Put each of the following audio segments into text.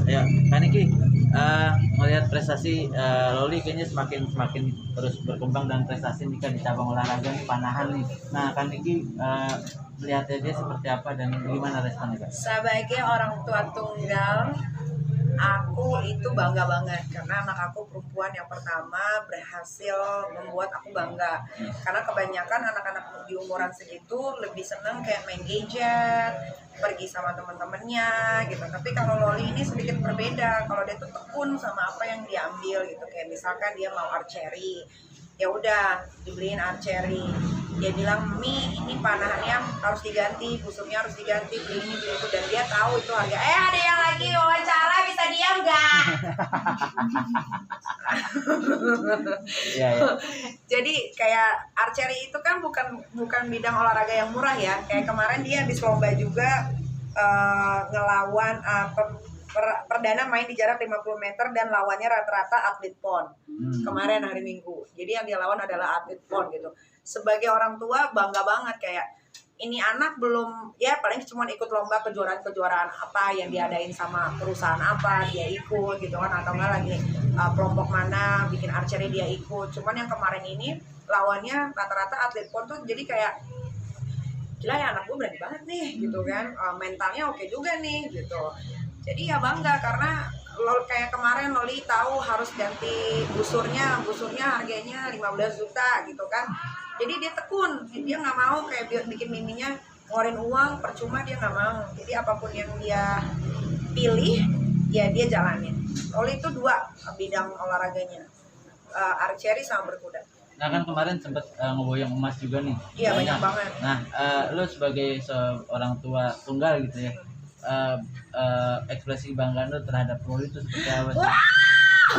Ya, kan Niki melihat prestasi Loli kayaknya semakin semakin terus berkembang dan prestasi Nika di cabang olahraga nih panahan nih. Nah, kan Niki melihatnya dia seperti apa dan gimana responnya Kak? Sebagai orang tua tunggal, aku itu bangga banget karena anak aku perempuan yang pertama berhasil membuat aku bangga. Karena kebanyakan anak-anak di umuran segitu lebih seneng kayak main gadget, pergi sama teman-temannya gitu. Tapi kalau Loli ini sedikit berbeda. Kalau dia tuh tekun sama apa yang dia ambil gitu. Kayak misalkan dia mau archery, ya udah dibeliin archery. Dia bilang, Mi, ini panahannya harus diganti, busuknya harus diganti, beli ini, beli itu. Dan dia tahu itu harga. Ada yang lagi wawancara, bisa diam gak? Iya, ya. Jadi kayak archery itu kan bukan bidang olahraga yang murah ya. Kayak kemarin dia habis lomba juga ngelawan perdana main di jarak 50 meter dan lawannya rata-rata atlet PON. Kemarin hari Minggu. Jadi yang dia lawan adalah atlet PON gitu. Sebagai orang tua bangga banget kayak ini anak belum ya paling cuma ikut lomba kejuaraan apa yang diadain sama perusahaan apa dia ikut gitu kan, atau enggak lagi kelompok mana bikin archery dia ikut. Cuman yang kemarin ini lawannya rata-rata atlet PON tuh, jadi kayak gila ya anak gue berani banget nih gitu kan, mentalnya oke juga nih gitu. Jadi ya bangga karena kayak kemarin Loli tahu harus ganti busurnya harganya 15 juta gitu kan. Jadi dia tekun, dia nggak mau kayak bikin miminya ngeluarin uang percuma, dia nggak mau. Jadi apapun yang dia pilih ya dia jalanin. Loli itu 2 bidang olahraganya, archery sama berkuda. Nah, kan kemarin sempat ngeboyong emas juga nih. Iya banyak banget. Nah, lu sebagai seorang tua tunggal gitu ya, ekspresi kebanggaan lu terhadap Loli itu seperti apa sih? Wah,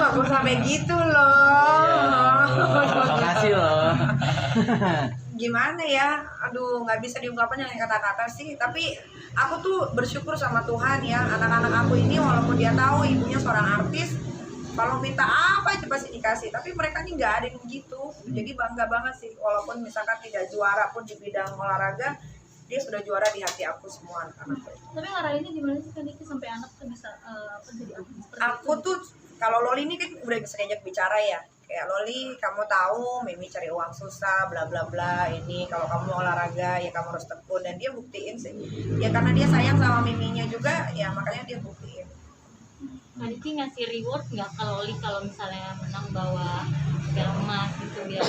aku sampai gitu loh. Makasih loh. Gimana ya, aduh nggak bisa diungkapkan dengan kata-kata sih. Tapi aku tuh bersyukur sama Tuhan ya, anak-anak aku ini walaupun dia tahu ibunya seorang artis, kalau minta apa aja pasti dikasih. Tapi mereka nih nggak ada yang begitu. Jadi bangga banget sih, walaupun misalkan tidak juara pun di bidang olahraga, dia sudah juara di hati aku semua anak-anak. Tapi ngarahinnya gimana sih kan Niki sampai anak tuh bisa jadi artis seperti Aku tuh kalau Loli ini kan udah bisa diajak bicara ya. Kayak Loli, kamu tahu Mimi cari uang susah, bla bla bla. Ini kalau kamu olahraga ya kamu harus tekun, dan dia buktiin sih. Ya karena dia sayang sama Miminya juga, ya makanya dia buktiin. Kak Niki ngasih reward nggak kalau Loli kalau misalnya menang bawa piala emas gitu biar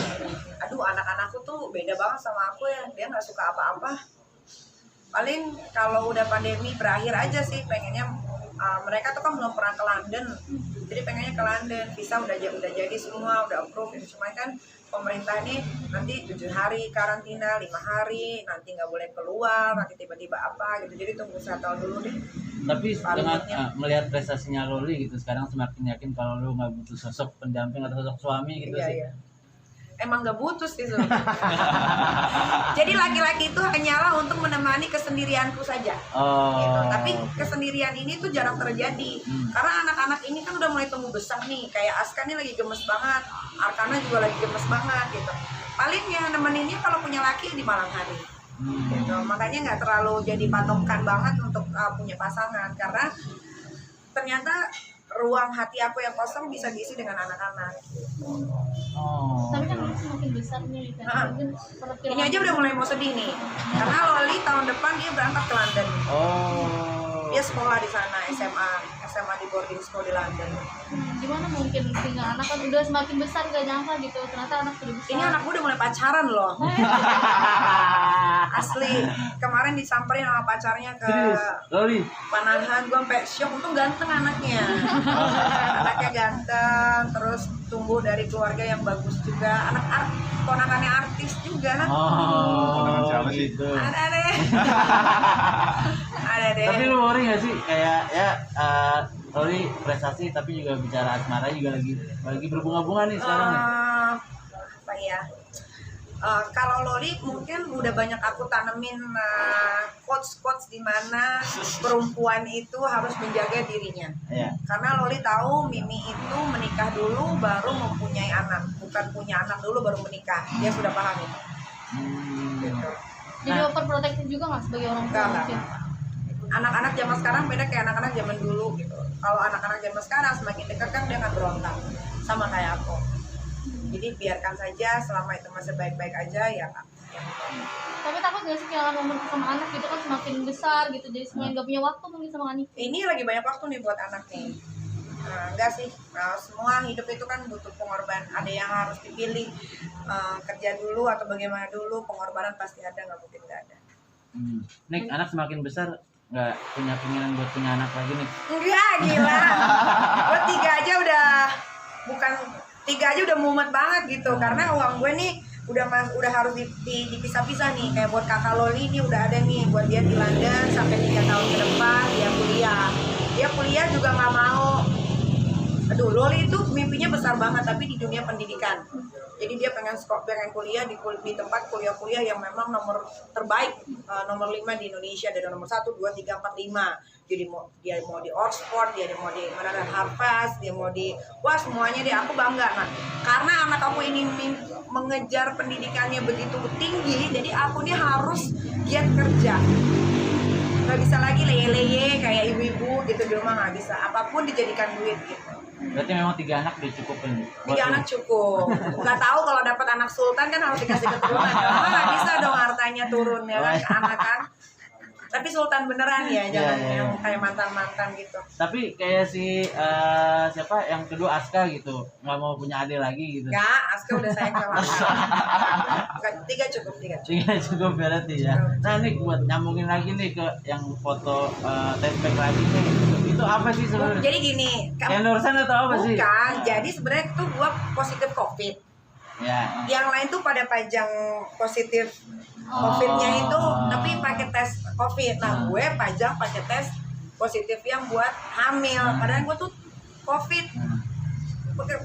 Aduh, anak-anakku tuh beda banget sama aku ya. Dia nggak suka apa-apa. Paling kalau udah pandemi berakhir aja sih pengennya, mereka tuh kan belum pernah ke London, jadi pengennya ke London. Visa udah jadi semua, udah approve. Cuma kan pemerintah nih nanti 7 hari karantina, 5 hari nanti nggak boleh keluar, nanti tiba-tiba apa gitu. Jadi tunggu 1 tahun dulu deh. Tapi dengan melihat prestasinya Loli gitu, sekarang semakin yakin kalau lu nggak butuh sosok pendamping atau sosok suami gitu sih. Iya. Emang nggak butuh sih sebenarnya. Jadi laki-laki itu hanyalah untuk menemani kesendirianku saja. Gitu. Tapi kesendirian ini tuh jarang terjadi. Karena anak-anak ini kan udah mulai tumbuh besar nih. Kayak Aska nih lagi gemes banget, Arkana juga lagi gemes banget gitu. Paling yang nemeninnya kalau punya laki di malam hari. Gitu. Makanya nggak terlalu jadi patokan banget untuk punya pasangan, karena ternyata ruang hati aku yang kosong bisa diisi dengan anak-anak. Tapi kan Loli semakin besar nih kan. Mungkin Ini aja udah mulai mau sedih nih, karena Loli tahun depan dia berangkat ke London. Dia sekolah di sana, SMA di boarding school di London. Gimana mungkin tinggal anak kan udah semakin besar, gak nyangka gitu ternyata anak sudah besar. Ini anakku udah mulai pacaran loh. Asli, kemarin disamperin sama pacarnya ke Loli. panahan, gue sampai shock. Untung ganteng anaknya. Anaknya ganteng, terus tumbuh dari keluarga yang bagus juga. Ponakannya artis juga. Siapa sih? Gitu. Ada deh. Ada deh. Tapi lu worry gak sih kayak ya Loli prestasi tapi juga bicara asmara juga lagi berbunga-bunga nih sekarang nih. Apa ya? Kalau Loli mungkin udah banyak aku tanemin quotes di mana perempuan itu harus menjaga dirinya. Iya. Karena Loli tahu Mimi itu menikah dulu baru mempunyai anak, bukan punya anak dulu baru menikah. Dia sudah paham itu. Gitu. Jadi overprotective juga nggak sebagai orang tua Enggak. mungkin. anak-anak zaman sekarang beda kayak anak-anak zaman dulu gitu. Kalau anak-anak zaman sekarang semakin dekat kan dia akan berontak sama kayak aku. Jadi biarkan saja selama itu masih baik-baik aja ya Kak. Tapi takut gak sih kehilangan momen sama anak gitu kan semakin besar gitu, jadi semuanya gak punya waktu mungkin sama anak. Ini lagi banyak waktu nih buat anak nih. Nah, enggak sih, nah, semua hidup itu kan butuh pengorbanan. Ada yang harus dipilih, kerja dulu atau bagaimana dulu, pengorbanan pasti ada, nggak mungkin nggak ada. Nik, anak semakin besar nggak punya keinginan buat punya anak lagi nih? Enggak, gila. Gue 3 aja udah, bukan 3 aja udah mumet banget gitu. Karena uang gue nih udah harus dipisah-pisah nih. Kayak buat kakak Loli ini udah ada nih, buat dia di London sampai 3 tahun ke depan dia kuliah. Dia kuliah juga nggak mau. Aduh, Loli itu mimpinya besar banget tapi di dunia pendidikan. Jadi dia pengen kuliah di tempat kuliah-kuliah yang memang nomor terbaik, nomor 5 di Indonesia, dari nomor 1, 2, 3, 4, 5. Jadi dia mau di Oxford, dia mau di mana Harvard, dia mau di semuanya deh. Aku bangga nah. Karena anak aku ini mengejar pendidikannya begitu tinggi, jadi aku nih harus giat kerja. Nggak bisa lagi leye-leye kayak ibu-ibu gitu di rumah, nggak bisa. Apapun dijadikan duit gitu. Berarti memang 3 anak dicukupin. 3 anak cukup. Nggak tahu kalau dapat anak sultan kan harus dikasih keturunan. Nggak bisa dong hartanya turun ya kan anak kan. Tapi sultan beneran ya, jangan yang kayak mantan-mantan gitu. Tapi kayak si siapa yang kedua Aska gitu, nggak mau punya adik lagi gitu. Nggak, Aska udah sayang sama aku. 3 cukup, 3 cukup. 3 cukup berarti ya. Nah nih buat nyambungin lagi nih ke yang foto tespek lagi nih. Itu apa sih sebenarnya? Jadi gini, Endorsean atau apa sih? bukan. Jadi sebenarnya tuh gua positif COVID. Ya. Yang lain tuh pada pajang positif COVID-nya itu, tapi pakai tes COVID. Nah, gue pajang pakai tes positif yang buat hamil. Padahal gue tuh COVID.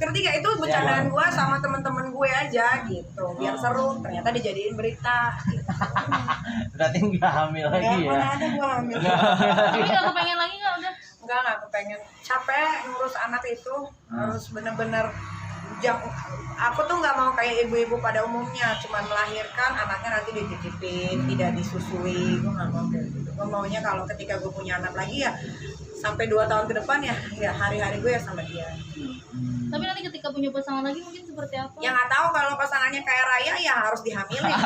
Ketiga itu bercandaan gue sama teman-teman gue aja gitu, biar seru. Ternyata dijadiin berita. Gitu. Berarti nggak hamil lagi ya? Mana ada gue hamil. Tapi gak kepengen lagi gak udah? Enggak kepengen. Capek ngurus anak itu, harus bener-bener. Aku tuh nggak mau kayak ibu-ibu pada umumnya, cuman melahirkan anaknya nanti dititipin, tidak disusui. Gue nggak mau kayak gitu. Gue maunya kalau ketika gue punya anak lagi ya sampai 2 tahun ke depan ya hari-hari gue ya sama dia. Tapi nanti ketika punya pasangan lagi mungkin seperti apa? Ya nggak tahu, kalau pasangannya kayak Raya ya harus dihamilin.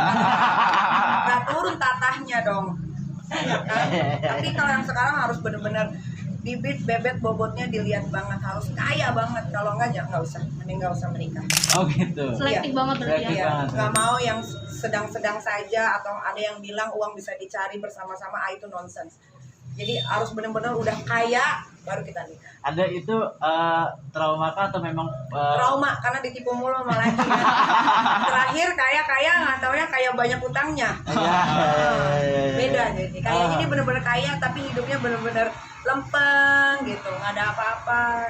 Nggak turun tatahnya dong. Ya kan? Tapi kalau yang sekarang harus bener-bener bibit bebet bobotnya dilihat banget, harus kaya banget. Kalau enggak ya nggak usah, mending nggak usah menikah. Oh gitu. Selektif banget berarti Selektif ya? banget. Nggak mau yang sedang-sedang saja, atau ada yang bilang uang bisa dicari bersama-sama, itu nonsense. Jadi harus benar-benar udah kaya baru kita nikah. Ada itu trauma kah atau memang Trauma karena ditipu mulu sama laki kan. Terakhir kaya nggak taunya kaya banyak utangnya. Ya. Beda jadi kayaknya ini benar-benar kaya tapi hidupnya benar-benar lempeng gitu, nggak ada apa-apa.